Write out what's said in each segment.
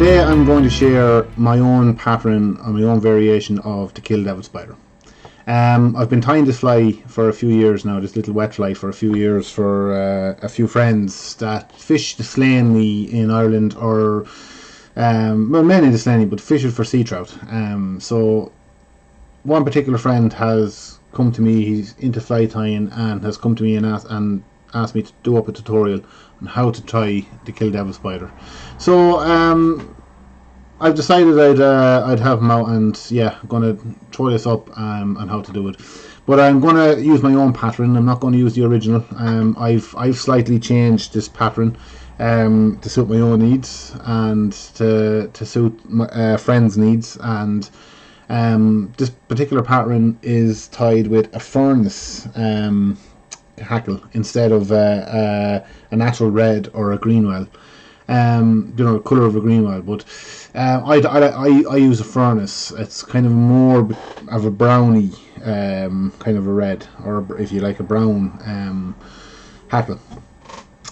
Today I'm going to share my own pattern and my own variation of the kill devil spider. I've been tying this fly for a few years now, this little wet fly for a few years for a few friends that fish the Slaney in Ireland, or well, mainly the Slaney, but fish it for sea trout. So one particular friend has come to me, he's into fly tying, and has come to me and asked me to do up a tutorial on how to tie the kill devil spider. So I've decided I'd have him out, and yeah, I'm going to throw this up on how to do it. But I'm going to use my own pattern. I'm not going to use the original. I've slightly changed this pattern to suit my own needs and to suit my friends' needs. And this particular pattern is tied with a furnace hackle instead of a natural red or a green well. The colour of a green well, but I use a furnace. It's kind of more of a browny kind of a red, or if you like, a brown hackle,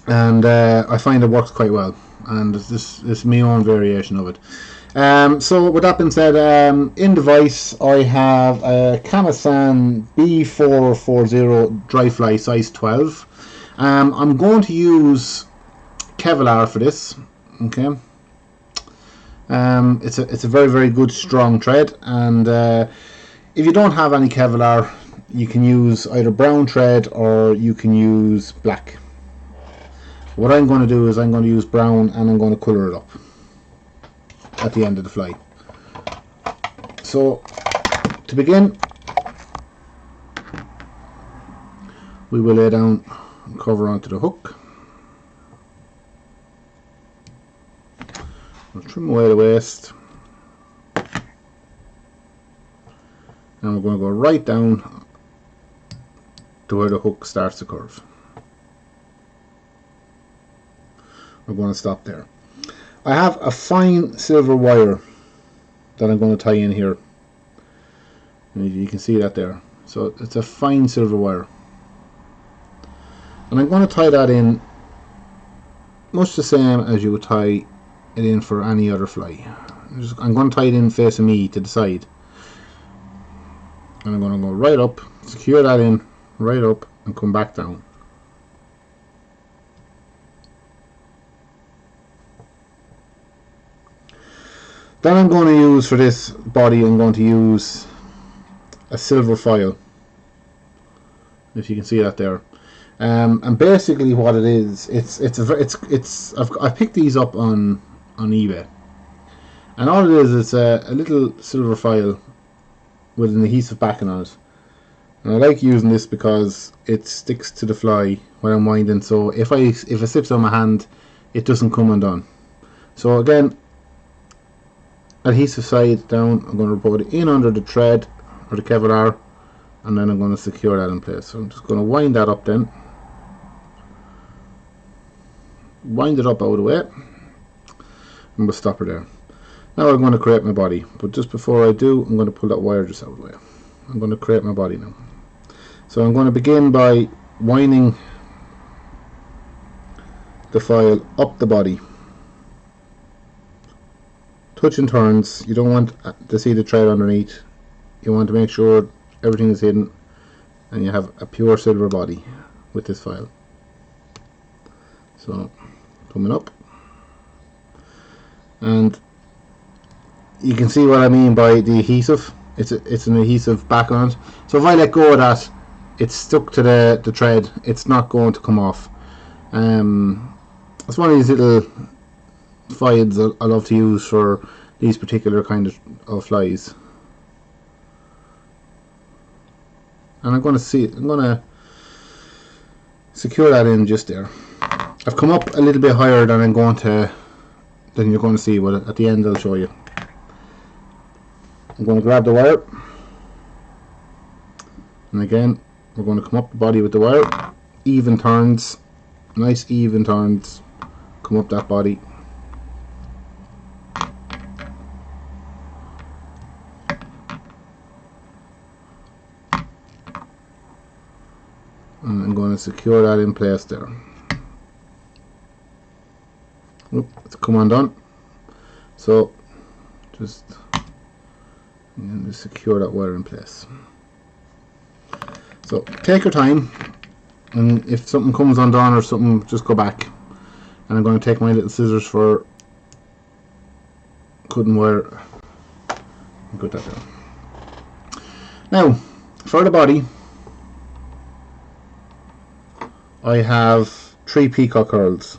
and I find it works quite well, and this is my own variation of it. So with that being said, in the vise I have a Kamasan B440 dry fly size 12. I'm going to use Kevlar for this. Okay, it's a very good strong thread, and if you don't have any Kevlar, you can use either brown thread or you can use black. What I'm going to do is I'm going to use brown, and I'm going to colour it up at the end of the fly. So to begin, we will lay down and cover onto the hook. We'll trim away the waste, and we're going to go right down to where the hook starts to curve. We're going to stop there. I have a fine silver wire that I'm going to tie in here, and you can see that there. So it's a fine silver wire, and I'm going to tie that in much the same as you would tie it in for any other fly. I'm going to tie it in facing me to the side, and I'm going to go right up, secure that in right up, and come back down. Then I'm going to use, for this body, I'm going to use a silver foil, if you can see that there. And basically what it is, I've picked these up on eBay, and all it is, it's a little silver foil with an adhesive backing on it, and I like using this because it sticks to the fly when I'm winding, so if it slips on my hand, it doesn't come undone. So again, adhesive side down, I'm going to put it in under the thread or the Kevlar, and then I'm going to secure that in place. So I'm just going to wind that up, then wind it up out of the way, and we'll stop her there. Now I'm going to create my body, but just before I do, I'm going to pull that wire just out of the way. I'm going to create my body now. So I'm going to begin by winding the foil up the body, touching turns. You don't want to see the thread underneath. You want to make sure everything is hidden, and you have a pure silver body with this foil. So coming up, and you can see what I mean by the adhesive. It's an adhesive back on it. So if I let go of that, it's stuck to the thread. It's not going to come off. It's one of these little foils I love to use for these particular kind of flies. And I'm going to secure that in just there. I've come up a little bit higher than you're going to see, but at the end I'll show you. I'm going to grab the wire, and again we're going to come up the body with the wire, even turns, nice even turns, come up that body, and I'm going to secure that in place there. Oop, it's come undone. So just secure that wire in place. So take your time, and if something comes undone or something, just go back. And I'm going to take my little scissors for cutting wire and cut that down. Now for the body, I have 3 peacock curls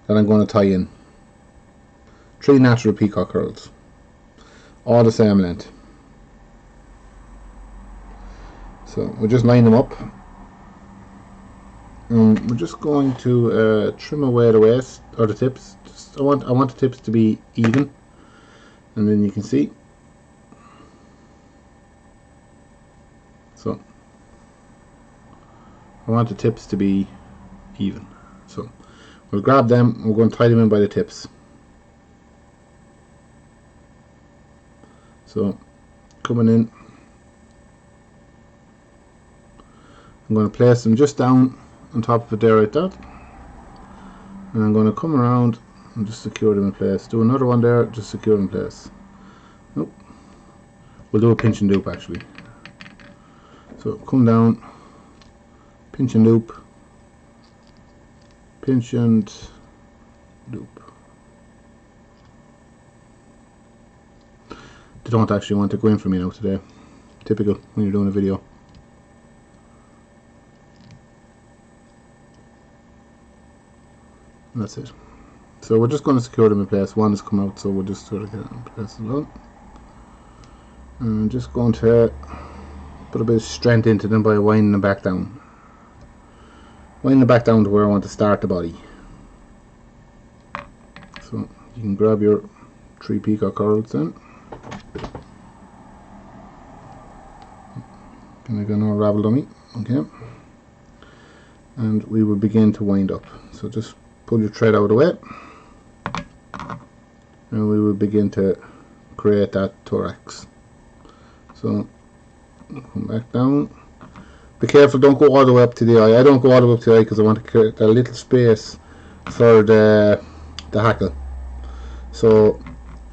that I'm going to tie in. 3 natural peacock curls, all the same length. So we'll just line them up, and we're just going to trim away the waist or the tips. I want the tips to be even, and then you can see. So I want the tips to be even. So we'll grab them. We're going to tie them in by the tips. So coming in, I'm going to place them just down on top of it there like that, and I'm going to come around and just secure them in place. Do another one there, just secure them in place. Nope. We'll do a pinch and loop actually. So come down, pinch and loop, pinch and loop. They don't actually want to go in for me now today. Typical when you're doing a video. And that's it. So we're just going to secure them in place. One has come out, so we'll just sort of get it in place as well. And I'm just going to put a bit of strength into them by winding them back down. Winding them back down to where I want to start the body. So you can grab your 3 peacock curls then. And again, all ravel dummy. Okay. And we will begin to wind up. So just pull your thread out of the way, and we will begin to create that thorax. So come back down. Be careful, don't go all the way up to the eye. I don't go all the way up to the eye because I want to create a little space for the hackle. So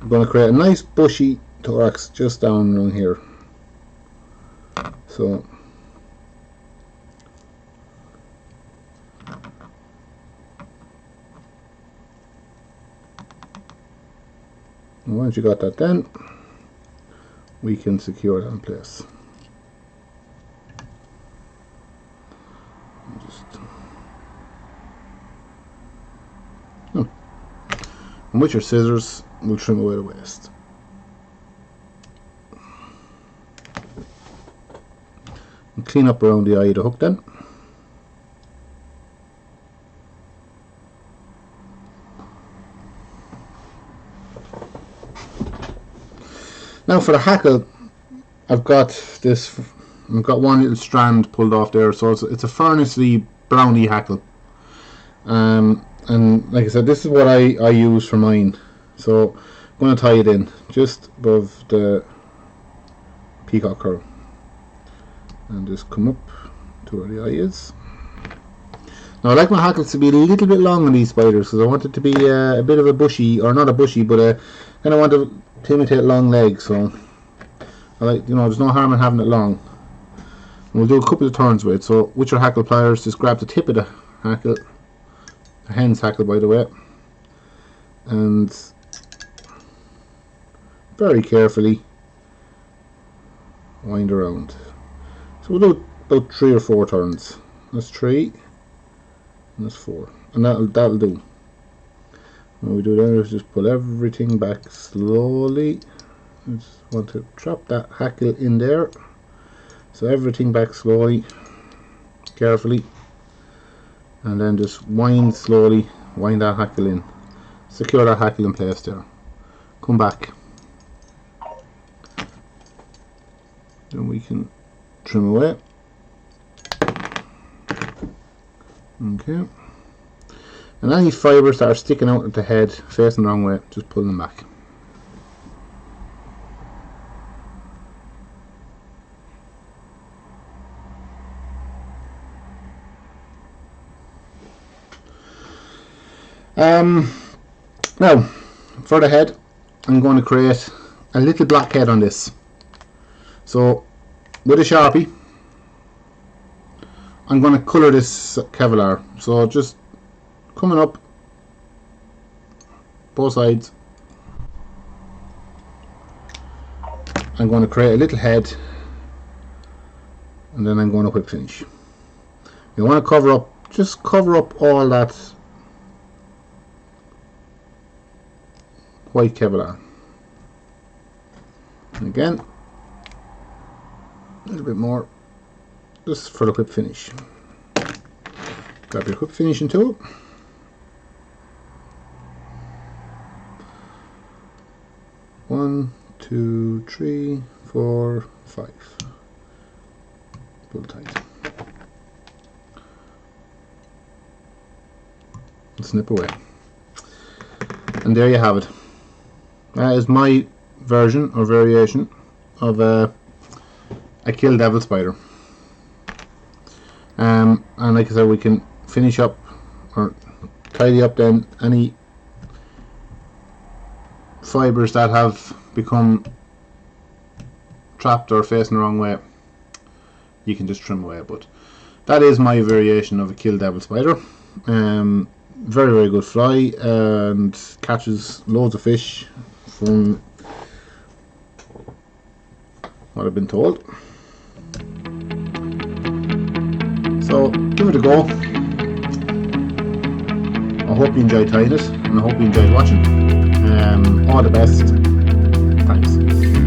I'm going to create a nice bushy thorax just down around here. So and once you got that done, we can secure that in place. And with your scissors, we'll trim away the waist. And clean up around the eye of the hook then. Now for the hackle, I've got one little strand pulled off there, so it's a furnace-y brownie hackle. And like I said, this is what I use for mine. So I'm going to tie it in just above the peacock curl, and just come up to where the eye is. Now I like my hackles to be a little bit long on these spiders because I want it to be a bit of a bushy, or not a bushy, but I kind of want to imitate long legs. So I like, there's no harm in having it long. And we'll do a couple of turns with it. So with your hackle pliers, just grab the tip of the hackle, the hen's hackle by the way, and very carefully wind around. So we'll do about 3 or 4 turns. That's 3 and that's 4, and that'll do. What we do there is just pull everything back slowly. I just want to trap that hackle in there, so everything back slowly, carefully, and then just wind slowly, wind that hackle in, secure that hackle in place there, come back, then we can trim away. Okay, and any fibres that are sticking out at the head facing the wrong way, just pull them back. Now for the head, I'm going to create a little black head on this. So with a Sharpie, I'm going to colour this Kevlar. So just coming up both sides, I'm going to create a little head, and then I'm going to whip finish. You want to cover up, just cover up all that white Kevlar. And again, a little bit more, just for the whip finish. Grab your whip finishing tool. One, two, three, 4, 5. Pull tight. And snip away. And there you have it. That is my version or variation of a kill devil spider. And like I said, we can finish up or tidy up then any fibers that have become trapped or facing the wrong way. You can just trim away. But that is my variation of a kill devil spider. Very, very good fly and catches loads of fish from what I've been told. So give it a go. I hope you enjoyed trying it, and I hope you enjoyed watching. All the best. Thanks.